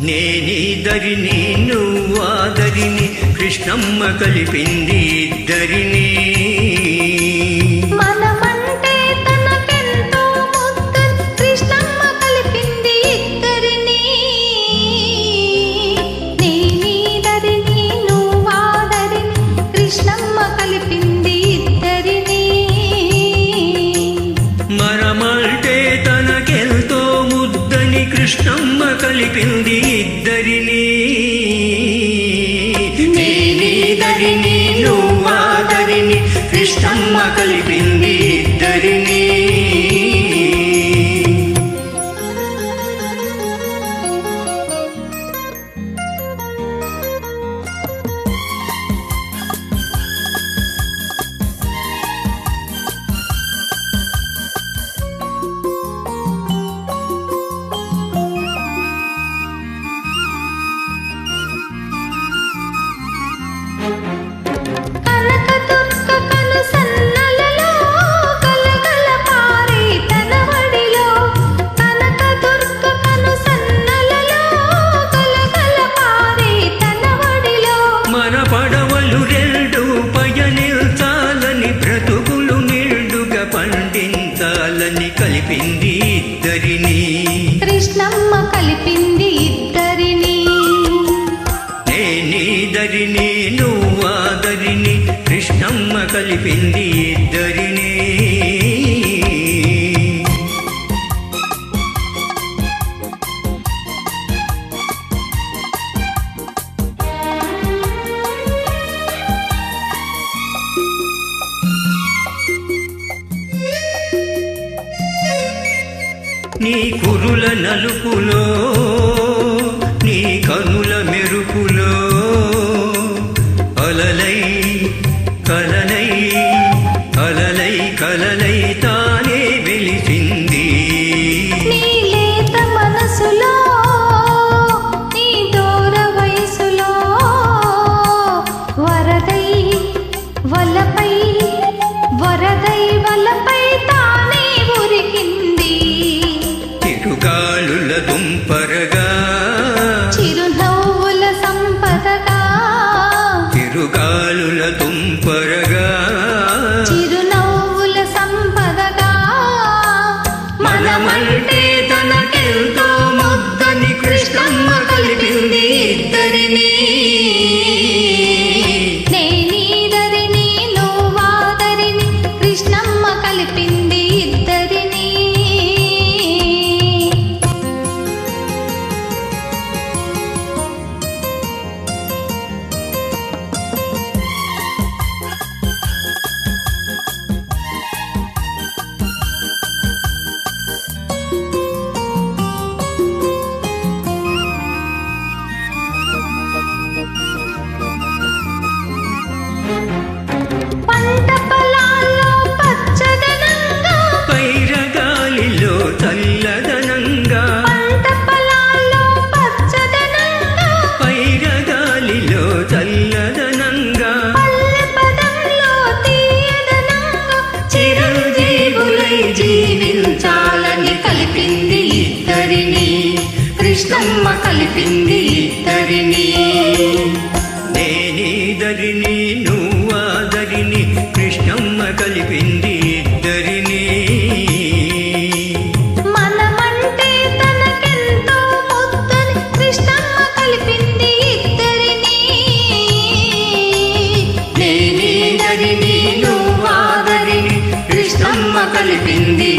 నేనిద్దరిని నువ్వాదరిని కృష్ణమ్మ కలిపింది ఇద్దరిని. మనమంటే తనకెంతో ముద్దని కృష్ణమ్మ కలిపింది ఇద్దరిని. నేనిద్దరిని నువ్వాదరిని కృష్ణమ్మ కలిపింది ఇద్దరిని. మనమంటే తనకెంతో ముద్దని కృష్ణమ్మ కలిపింది ఇద్దరిని. నేనిద్దరిని నువ్వాదరిని కృష్ణమ్మ కలిపింది ఇద్దరిని. కనకదుర్గ కనుసన్నలలో గలగల పారే తన వడిలో. కనకదుర్గ కనుసన్నలలో గలగల పారే తన వడిలో. మన పడవలు రెండు పయనించాలని బ్రతుకులు నిండుగా పండించాలని కలిపింది ఇద్దరిని. కృష్ణమ్మ కలిపింది ఇద్దరిని. నేనిద్దరిని నువ్వాదరిని కృష్ణమ్మ కలిపింది ఇద్దరిని. నీ కురుల నలుపులో నీ కనుల మెరుపులో అలలై కలలై అలలై కలలై తానే వెలిసింది. నీ లేత మనసులో నీ దూర వయసులో వరదై వలపై వరదై వలపై తానే ఉరికింది. తిరుగాలుల దుంపరగా చిరునవ్వుల సంపదగా. తిరుగాలుల దుంపరగా చిరునవ్వుల సంపదగా. మనమంటే తనకెంతో ముద్దని కృష్ణమ్మ కలిపింది ఇద్దరిని. నేనిద్దరిని నువ్వాదరిని కృష్ణమ్మ కలిపింది ఇద్దరిని. పంట పొలాల్లో పచ్చదనంగా పైరగాలిలో చల్లదనంగా. పంట పొలాల్లో పచ్చదనంగా పైరగాలిలో చల్లదనంగా. పల్లె పదంలో తీయదనంగా చిరంజీవులై జీవించాలని కలిపింది ఇద్దరిని. కృష్ణమ్మ కలిపింది ఇద్దరిని. నేనిద్దరిని నువ్వాదరిని కృష్ణమ్మ కలిపింది ఇద్దరిని. మనమంటే తనకెంతో ముద్దని కృష్ణమ్మ కలిపింది ఇద్దరిని. నేనిద్దరిని నువ్వాదరిని కృష్ణమ్మ కలిపింది